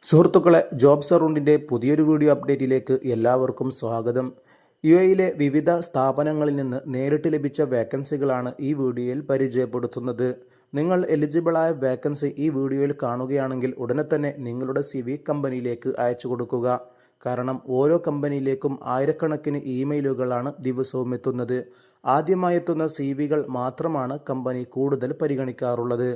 സുഹൃത്തുക്കളെ, ജോബ്സ് അറൗണ്ടിൻ്റെ പുതിയൊരു വീഡിയോ അപ്ഡേറ്റിലേക്ക് എല്ലാവർക്കും സ്വാഗതം. യുഎഇയിലെ വിവിധ സ്ഥാപനങ്ങളിൽ നിന്ന് നേരിട്ട് ലഭിച്ച വേക്കൻസികളാണ് ഈ വീഡിയോയിൽ പരിചയപ്പെടുത്തുന്നത്. നിങ്ങൾ എലിജിബിളായ വേക്കൻസി ഈ വീഡിയോയിൽ കാണുകയാണെങ്കിൽ ഉടനെ തന്നെ നിങ്ങളുടെ CV കമ്പനിയിലേക്ക് അയച്ചു കൊടുക്കുക. കാരണം ഓരോ കമ്പനിയിലേക്കും ആയിരക്കണക്കിന് ഇമെയിലുകളാണ് ദിവസവും എത്തുന്നത്. ആദ്യമായി എത്തുന്ന CVകൾ മാത്രമാണ് കമ്പനി കൂടുതൽ പരിഗണിക്കാറുള്ളത്.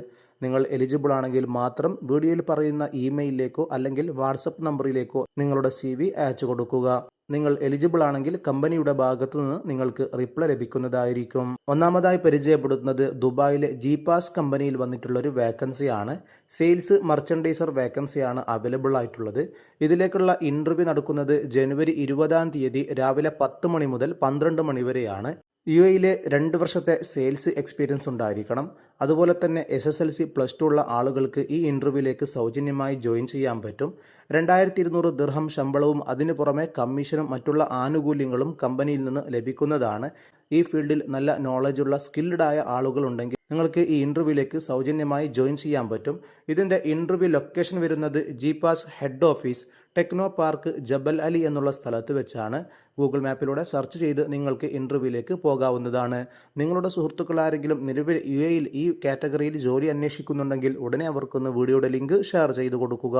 നിങ്ങൾ എലിജിബിൾ ആണെങ്കിൽ മാത്രം വീഡിയോയിൽ പറയുന്ന ഇമെയിലിലേക്കോ അല്ലെങ്കിൽ വാട്സപ്പ് നമ്പറിലേക്കോ നിങ്ങളുടെ CV അയച്ചു കൊടുക്കുക. നിങ്ങൾ എലിജിബിൾ ആണെങ്കിൽ കമ്പനിയുടെ ഭാഗത്തു നിന്ന് നിങ്ങൾക്ക് റിപ്ലൈ ലഭിക്കുന്നതായിരിക്കും. ഒന്നാമതായി പരിചയപ്പെടുത്തുന്നത് ദുബായിലെ GPAS കമ്പനിയിൽ വന്നിട്ടുള്ള ഒരു വേക്കൻസിയാണ്. സെയിൽസ് മർച്ചൻഡൈസർ വേക്കൻസിയാണ് അവൈലബിൾ ആയിട്ടുള്ളത്. ഇതിലേക്കുള്ള ഇൻ്റർവ്യൂ നടക്കുന്നത് ജനുവരി 20 രാവിലെ 10 മണി മുതൽ 12 മണി വരെയാണ്. യുഎഇയിലെ 2 വർഷത്തെ സെയിൽസ് എക്സ്പീരിയൻസ് ഉണ്ടായിരിക്കണം. അതുപോലെ തന്നെ SSLC +2 ഉള്ള ആളുകൾക്ക് ഈ ഇൻ്റർവ്യൂവിലേക്ക് സൗജന്യമായി ജോയിൻ ചെയ്യാൻ പറ്റും. 2200 ദിർഹം ശമ്പളവും അതിനു പുറമെ കമ്മീഷനും മറ്റുള്ള ആനുകൂല്യങ്ങളും കമ്പനിയിൽ നിന്ന് ലഭിക്കുന്നതാണ്. ഈ ഫീൽഡിൽ നല്ല നോളജുള്ള സ്കിൽഡായ ആളുകളുണ്ടെങ്കിൽ നിങ്ങൾക്ക് ഈ ഇൻ്റർവ്യൂവിലേക്ക് സൗജന്യമായി ജോയിൻ ചെയ്യാൻ പറ്റും. ഇതിൻ്റെ ഇൻ്റർവ്യൂ ലൊക്കേഷൻ വരുന്നത് GPAS head office techno park Jebel Ali എന്നുള്ള സ്ഥലത്ത് വെച്ചാണ്. ഗൂഗിൾ മാപ്പിലൂടെ സെർച്ച് ചെയ്ത് നിങ്ങൾക്ക് ഇൻ്റർവ്യൂവിലേക്ക് പോകാവുന്നതാണ്. നിങ്ങളുടെ സുഹൃത്തുക്കൾ ആരെങ്കിലും നിലവിൽ യുഎഇയിൽ ഈ കാറ്റഗറിയിൽ ജോലി അന്വേഷിക്കുന്നുണ്ടെങ്കിൽ ഉടനെ അവർക്കൊന്ന് വീഡിയോയുടെ ലിങ്ക് ഷെയർ ചെയ്ത് കൊടുക്കുക.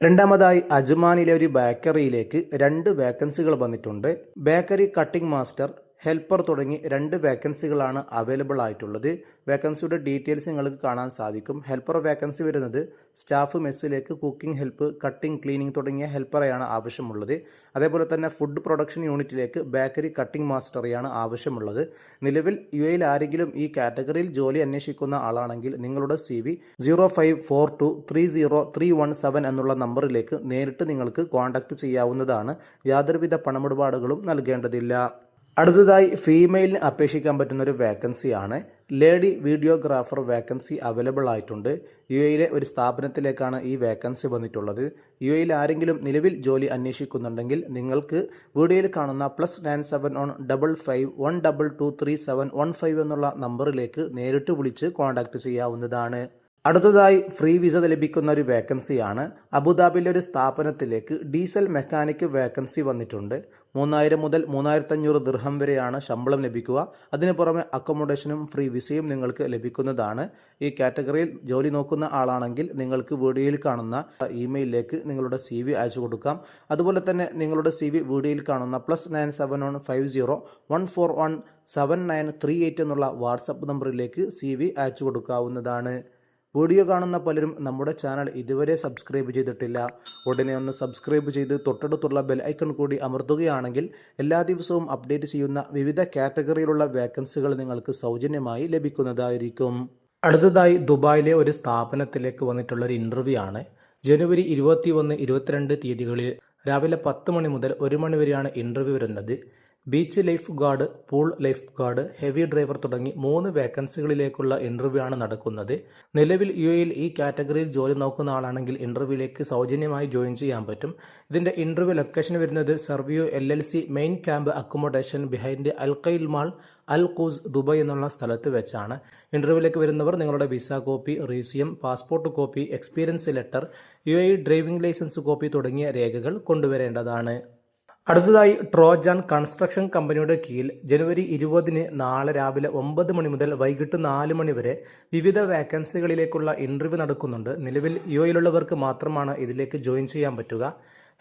രണ്ടാമതായി അജ്മാനിലെ ഒരു ബേക്കറിയിലേക്ക് 2 വേക്കൻസികൾ വന്നിട്ടുണ്ട്. ബേക്കറി കട്ടിംഗ് മാസ്റ്റർ, ഹെൽപ്പർ തുടങ്ങി 2 വേക്കൻസികളാണ് അവൈലബിൾ ആയിട്ടുള്ളത്. വേക്കൻസിയുടെ ഡീറ്റെയിൽസ് നിങ്ങൾക്ക് കാണാൻ സാധിക്കും. ഹെൽപ്പർ വേക്കൻസി വരുന്നത് സ്റ്റാഫ് മെസ്സിലേക്ക് കുക്കിംഗ് ഹെൽപ്പ്, കട്ടിംഗ്, ക്ലീനിങ് തുടങ്ങിയ ഹെൽപ്പറെയാണ് ആവശ്യമുള്ളത്. അതേപോലെ തന്നെ ഫുഡ് പ്രൊഡക്ഷൻ യൂണിറ്റിലേക്ക് ബേക്കറി കട്ടിംഗ് മാസ്റ്ററെയാണ് ആവശ്യമുള്ളത്. നിലവിൽ യുഎഇയിൽ ആരെങ്കിലും ഈ കാറ്റഗറിയിൽ ജോലി അന്വേഷിക്കുന്ന ആളാണെങ്കിൽ നിങ്ങളുടെ CV 0542303117 എന്നുള്ള നമ്പറിലേക്ക് നേരിട്ട് നിങ്ങൾക്ക് കോൺടാക്ട് ചെയ്യാവുന്നതാണ്. യാതൊരുവിധ പണമിടപാടുകളും നൽകേണ്ടതില്ല. അടുത്തതായി ഫീമെയിലിന് അപേക്ഷിക്കാൻ പറ്റുന്ന ഒരു വേക്കൻസിയാണ്. ലേഡി വീഡിയോഗ്രാഫർ വേക്കൻസി അവൈലബിൾ ആയിട്ടുണ്ട്. യുഎഇയിലെ ഒരു സ്ഥാപനത്തിലേക്കാണ് ഈ വേക്കൻസി വന്നിട്ടുള്ളത്. യുഎഇയിൽ ആരെങ്കിലും നിലവിൽ ജോലി അന്വേഷിക്കുന്നുണ്ടെങ്കിൽ നിങ്ങൾക്ക് വീഡിയോയിൽ കാണുന്ന +97 15512237115 എന്നുള്ള നമ്പറിലേക്ക് നേരിട്ട് വിളിച്ച് കോൺടാക്ട് ചെയ്യാവുന്നതാണ്. അടുത്തതായി ഫ്രീ വിസ ലഭിക്കുന്ന ഒരു വേക്കൻസിയാണ്. അബുദാബിയിലെ ഒരു സ്ഥാപനത്തിലേക്ക് ഡീസൽ മെക്കാനിക് വേക്കൻസി വന്നിട്ടുണ്ട്. 3000 മുതൽ 3500 ദിർഹം വരെയാണ് ശമ്പളം ലഭിക്കുക. അതിന് പുറമെ അക്കോമഡേഷനും ഫ്രീ വിസയും നിങ്ങൾക്ക് ലഭിക്കുന്നതാണ്. ഈ കാറ്റഗറിയിൽ ജോലി നോക്കുന്ന ആളാണെങ്കിൽ നിങ്ങൾക്ക് വീഡിയോയിൽ കാണുന്ന ഇമെയിലിലേക്ക് നിങ്ങളുടെ CV അയച്ചു കൊടുക്കാം. അതുപോലെ തന്നെ നിങ്ങളുടെ CV വീഡിയോയിൽ കാണുന്ന +971501417938 എന്നുള്ള വാട്സപ്പ് നമ്പറിലേക്ക് CV അയച്ചു കൊടുക്കാവുന്നതാണ്. വീഡിയോ കാണുന്ന പലരും നമ്മുടെ ചാനൽ ഇതുവരെ സബ്സ്ക്രൈബ് ചെയ്തിട്ടില്ല. ഉടനെ ഒന്ന് സബ്സ്ക്രൈബ് ചെയ്ത് തൊട്ടടുത്തുള്ള ബെൽ ഐക്കൺ കൂടി അമർത്തുകയാണെങ്കിൽ എല്ലാ ദിവസവും അപ്ഡേറ്റ് ചെയ്യുന്ന വിവിധ കാറ്റഗറിയിലുള്ള വേക്കൻസികൾ നിങ്ങൾക്ക് സൗജന്യമായി ലഭിക്കുന്നതായിരിക്കും. അടുത്തതായി ദുബായിലെ ഒരു സ്ഥാപനത്തിലേക്ക് വന്നിട്ടുള്ളൊരു ഇൻ്റർവ്യൂ ആണ്. ജനുവരി 21, 22 തീയതികളിൽ രാവിലെ 10 മണി മുതൽ 1 മണി വരെയാണ് ഇൻ്റർവ്യൂ വരുന്നത്. Beach life guard, pool life guard, heavy driver തുടങ്ങി 3 വേക്കൻസികളിലേക്കുള്ള ഇൻ്റർവ്യൂ ആണ് നടക്കുന്നത്. നിലവിൽ യുഎഇയിൽ ഈ കാറ്റഗറിയിൽ ജോലി നോക്കുന്ന ആളാണെങ്കിൽ ഇൻ്റർവ്യൂവിലേക്ക് സൗജന്യമായി ജോയിൻ ചെയ്യാൻ പറ്റും. ഇതിൻ്റെ ഇൻ്റർവ്യൂ ലൊക്കേഷൻ വരുന്നത് സർവിയോ LLC main camp accommodation behind Al Khail mall, Al Quoz, Dubai എന്നുള്ള സ്ഥലത്ത് വെച്ചാണ്. ഇൻ്റർവ്യൂവിലേക്ക് വരുന്നവർ നിങ്ങളുടെ visa copy, resume, passport copy, experience letter, UAE driving licence copy തുടങ്ങിയ രേഖകൾ കൊണ്ടുവരേണ്ടതാണ്. അടുത്തതായി ട്രോജൻ കൺസ്ട്രക്ഷൻ കമ്പനിയുടെ കീഴിൽ ജനുവരി 20 നാളെ രാവിലെ 9 മണി മുതൽ വൈകിട്ട് 4 മണി വരെ വിവിധ വേക്കൻസികളിലേക്കുള്ള ഇൻ്റർവ്യൂ നടക്കുന്നുണ്ട്. നിലവിൽ യുഎഇയിലുള്ളവർക്ക് മാത്രമാണ് ഇതിലേക്ക് ജോയിൻ ചെയ്യാൻ പറ്റുക.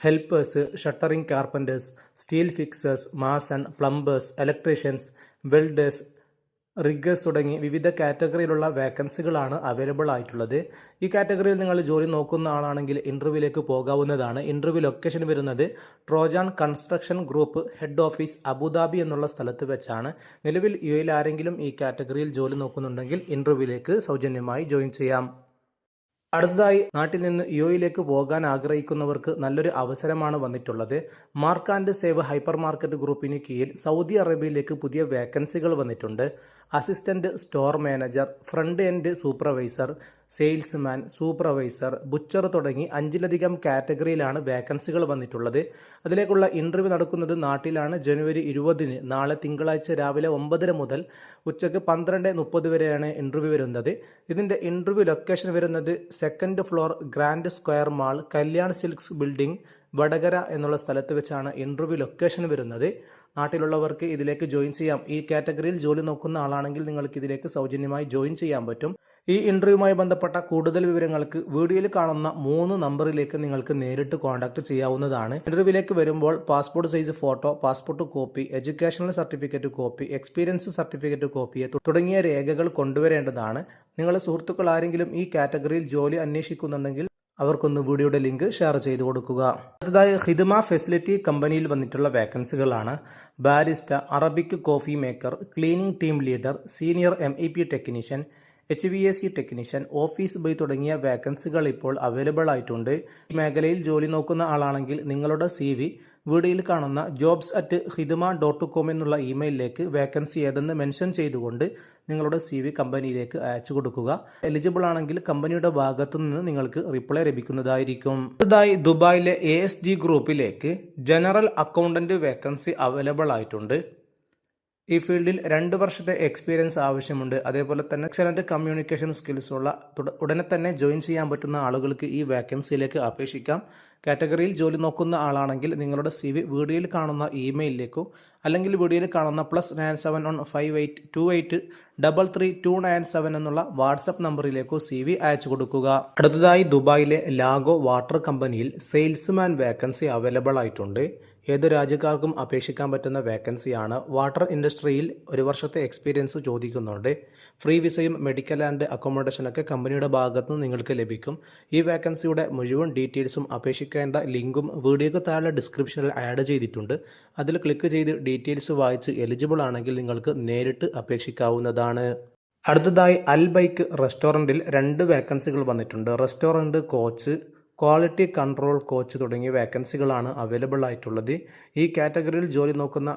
Helpers, shuttering carpenter's, steel fixers, mason, plumbers, electricians, welders, riggers തുടങ്ങി വിവിധ കാറ്റഗറിയിലുള്ള വേക്കൻസികളാണ് അവൈലബിൾ ആയിട്ടുള്ളത്. ഈ കാറ്റഗറിയിൽ നിങ്ങൾ ജോലി നോക്കുന്ന ആളാണെങ്കിൽ ഇൻ്റർവ്യൂവിലേക്ക് പോകാവുന്നതാണ്. ഇൻ്റർവ്യൂ ലൊക്കേഷൻ വരുന്നത് Trojan construction group head office Abu Dhabi എന്നുള്ള സ്ഥലത്ത് വെച്ചാണ്. നിലവിൽ യുഎഇയിൽ ആരെങ്കിലും ഈ കാറ്റഗറിയിൽ ജോലി നോക്കുന്നുണ്ടെങ്കിൽ ഇൻ്റർവ്യൂവിലേക്ക് സൗജന്യമായി ജോയിൻ ചെയ്യാം. അടുത്തതായി നാട്ടിൽ നിന്ന് യുഎഇയിലേക്ക് പോകാൻ ആഗ്രഹിക്കുന്നവർക്ക് നല്ലൊരു അവസരമാണ് വന്നിട്ടുള്ളത്. Mark and Save hyper market ഗ്രൂപ്പിന് കീഴിൽ സൗദി അറേബ്യയിലേക്ക് പുതിയ വേക്കൻസികൾ വന്നിട്ടുണ്ട്. Assistant store manager, front end supervisor, salesman, supervisor, butcher തുടങ്ങി 5ലധികം കാറ്റഗറിയിലാണ് വേക്കൻസികൾ വന്നിട്ടുള്ളത്. അതിലേക്കുള്ള ഇൻ്റർവ്യൂ നടക്കുന്നത് നാട്ടിലാണ്. ജനുവരി 20 നാളെ തിങ്കളാഴ്ച രാവിലെ 9:30 മുതൽ ഉച്ചയ്ക്ക് 12:30 വരെയാണ് ഇൻ്റർവ്യൂ വരുന്നത്. ഇതിൻ്റെ ഇൻ്റർവ്യൂ ലൊക്കേഷൻ വരുന്നത് 2nd floor grand square mall, Kalyan silks building, Vadakara എന്നുള്ള സ്ഥലത്ത് വെച്ചാണ് ഇൻ്റർവ്യൂ ലൊക്കേഷൻ വരുന്നത്. നാട്ടിലുള്ളവർക്ക് ഇതിലേക്ക് ജോയിൻ ചെയ്യാം. ഈ കാറ്റഗറിയിൽ ജോലി നോക്കുന്ന ആളാണെങ്കിൽ നിങ്ങൾക്ക് ഇതിലേക്ക് സൗജന്യമായി ജോയിൻ ചെയ്യാൻ പറ്റും. ഈ ഇൻ്റർവ്യൂവുമായി ബന്ധപ്പെട്ട കൂടുതൽ വിവരങ്ങൾക്ക് വീഡിയോയിൽ കാണുന്ന 3 നമ്പറിലേക്ക് നിങ്ങൾക്ക് നേരിട്ട് കോൺടാക്ട് ചെയ്യാവുന്നതാണ്. ഇൻ്റർവ്യൂവിലേക്ക് വരുമ്പോൾ passport size photo, passport copy, educational certificate copy, experience certificate copy തുടങ്ങിയ രേഖകൾ കൊണ്ടുവരേണ്ടതാണ്. നിങ്ങളുടെ സുഹൃത്തുക്കൾ ആരെങ്കിലും ഈ കാറ്റഗറിയിൽ ജോലി അന്വേഷിക്കുന്നുണ്ടെങ്കിൽ അവർക്കൊന്ന് വീഡിയോയുടെ ലിങ്ക് ഷെയർ ചെയ്ത് കൊടുക്കുക. അടുത്തതായി ഖിദ്മ ഫെസിലിറ്റി കമ്പനിയിൽ വന്നിട്ടുള്ള വേക്കൻസികളാണ്. Barista, Arabic coffee maker, cleaning team leader, senior MEP technician, HVAC technician, office boy തുടങ്ങിയ വേക്കൻസികൾ ഇപ്പോൾ അവൈലബിൾ ആയിട്ടുണ്ട്. ഈ മേഖലയിൽ ജോലി നോക്കുന്ന ആളാണെങ്കിൽ നിങ്ങളുടെ CV വീഡിയോയിൽ കാണുന്ന jobs@khidma.com എന്നുള്ള ഇമെയിലിലേക്ക് വേക്കൻസി ഏതെന്ന് മെൻഷൻ ചെയ്തുകൊണ്ട് നിങ്ങളുടെ CV കമ്പനിയിലേക്ക് അയച്ചു കൊടുക്കുക. എലിജിബിൾ ആണെങ്കിൽ കമ്പനിയുടെ ഭാഗത്തു നിന്ന് നിങ്ങൾക്ക് റിപ്ലൈ ലഭിക്കുന്നതായിരിക്കും. അടുത്തതായി ദുബായിലെ ASG ഗ്രൂപ്പിലേക്ക് ജനറൽ അക്കൗണ്ടന്റ് വേക്കൻസി അവൈലബിൾ ആയിട്ടുണ്ട്. ഈ ഫീൽഡിൽ 2 വർഷത്തെ എക്സ്പീരിയൻസ് ആവശ്യമുണ്ട്. അതേപോലെ തന്നെ എക്സലന്റ് കമ്മ്യൂണിക്കേഷൻ സ്കിൽസ് ഉള്ള ഉടനെ തന്നെ ജോയിൻ ചെയ്യാൻ പറ്റുന്ന ആളുകൾക്ക് ഈ വേക്കൻസിയിലേക്ക് അപേക്ഷിക്കാം. കാറ്റഗറിയിൽ ജോലി നോക്കുന്ന ആളാണെങ്കിൽ നിങ്ങളുടെ CV വീഡിയോയിൽ കാണുന്ന ഇമെയിലിലേക്കോ അല്ലെങ്കിൽ വീഡിയോയിൽ കാണുന്ന +971582833297 എന്നുള്ള വാട്സപ്പ് നമ്പറിലേക്കോ CV അയച്ചു കൊടുക്കുക. അടുത്തതായി ദുബായിലെ ലാഗോ വാട്ടർ കമ്പനിയിൽ സെയിൽസ്മാൻ വേക്കൻസി അവൈലബിൾ ആയിട്ടുണ്ട്. ഏത് രാജ്യക്കാർക്കും അപേക്ഷിക്കാൻ പറ്റുന്ന വേക്കൻസിയാണ്. വാട്ടർ ഇൻഡസ്ട്രിയിൽ 1 വർഷത്തെ എക്സ്പീരിയൻസ് ചോദിക്കുന്നുണ്ട്. ഫ്രീ വിസയും മെഡിക്കൽ ആൻഡ് അക്കോമഡേഷനൊക്കെ കമ്പനിയുടെ ഭാഗത്ത് നിന്ന് നിങ്ങൾക്ക് ലഭിക്കും. ഈ വേക്കൻസിയുടെ മുഴുവൻ ഡീറ്റെയിൽസും അപേക്ഷിക്കേണ്ട ലിങ്കും വീഡിയോക്ക് താഴെ ഡിസ്ക്രിപ്ഷനിൽ ആഡ് ചെയ്തിട്ടുണ്ട്. അതിൽ ക്ലിക്ക് ചെയ്ത് ഡീറ്റെയിൽസ് വായിച്ച് എലിജിബിൾ ആണെങ്കിൽ നിങ്ങൾക്ക് നേരിട്ട് അപേക്ഷിക്കാവുന്നതാണ്. അടുത്തതായി അൽബൈക്ക് റെസ്റ്റോറൻറ്റിൽ 2 വേക്കൻസികൾ വന്നിട്ടുണ്ട്. Restaurant coach, quality control coach തുടങ്ങിയ വേക്കൻസികളാണ് അവൈലബിൾ ആയിട്ടുള്ളത്. ഈ കാറ്റഗറിയിൽ ജോലി നോക്കുന്ന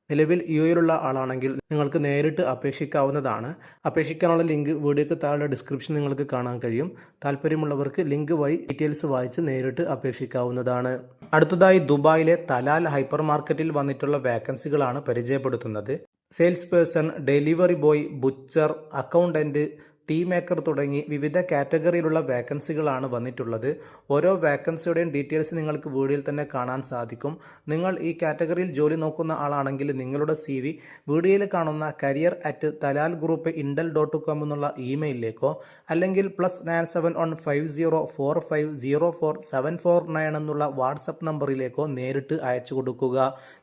നിലവിൽ UAE ആളാണെങ്കിൽ നിങ്ങൾക്ക് നേരിട്ട് അപേക്ഷിക്കാവുന്നതാണ്. അപേക്ഷിക്കാനുള്ള ലിങ്ക് വീഡിയോക്ക് താഴെ ഡിസ്ക്രിപ്ഷൻ നിങ്ങൾക്ക് കാണാൻ കഴിയും. താല്പര്യമുള്ളവർക്ക് ലിങ്ക് വഴി ഡീറ്റെയിൽസ് വായിച്ച് നേരിട്ട് അപേക്ഷിക്കാവുന്നതാണ്. അടുത്തതായി ദുബായിലെ തലാൽ ഹൈപ്പർ മാർക്കറ്റിൽ വന്നിട്ടുള്ള വേക്കൻസികളാണ് പരിചയപ്പെടുത്തുന്നത്. Sales person, delivery boy, butcher, accountant, tea maker തുടങ്ങി വിവിധ കാറ്റഗറിയിലുള്ള വേക്കൻസികളാണ് വന്നിട്ടുള്ളത്. ഓരോ വേക്കൻസിയുടെയും ഡീറ്റെയിൽസ് നിങ്ങൾക്ക് വീഡിയോയിൽ തന്നെ കാണാൻ സാധിക്കും. നിങ്ങൾ ഈ കാറ്റഗറിയിൽ ജോലി നോക്കുന്ന ആളാണെങ്കിൽ നിങ്ങളുടെ CV വീഡിയോയിൽ കാണുന്ന career@talalgroup.intel.com എന്നുള്ള ഇമെയിലിലേക്കോ അല്ലെങ്കിൽ +971504504749 എന്നുള്ള വാട്സപ്പ് നമ്പറിലേക്കോ നേരിട്ട് അയച്ചു കൊടുക്കുക.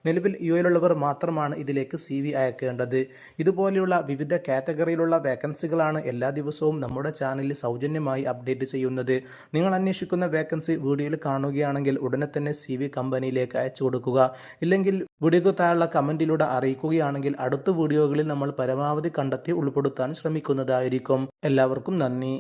നിലവിൽ UAE മാത്രമാണ് ഇതിലേക്ക് CV അയക്കേണ്ടത്. ഇതുപോലെയുള്ള വിവിധ കാറ്റഗറിയിലുള്ള വേക്കൻസികളാണ് എല്ലാ ദിവസവും നമ്മുടെ ചാനലിൽ സൗജന്യമായി അപ്ഡേറ്റ് ചെയ്യുന്നത്. നിങ്ങൾ അന്വേഷിക്കുന്ന വേക്കൻസി വീഡിയോയിൽ കാണുകയാണെങ്കിൽ ഉടനെ തന്നെ CV കമ്പനിയിലേക്ക് അയച്ചു കൊടുക്കുക. ഇല്ലെങ്കിൽ വീഡിയോക്ക് താഴെയുള്ള കമന്റിലൂടെ അറിയിക്കുകയാണെങ്കിൽ അടുത്ത വീഡിയോകളിൽ നമ്മൾ പരമാവധി കണ്ടെത്തി ഉൾപ്പെടുത്താൻ ശ്രമിക്കുന്നതായിരിക്കും. എല്ലാവർക്കും നന്ദി.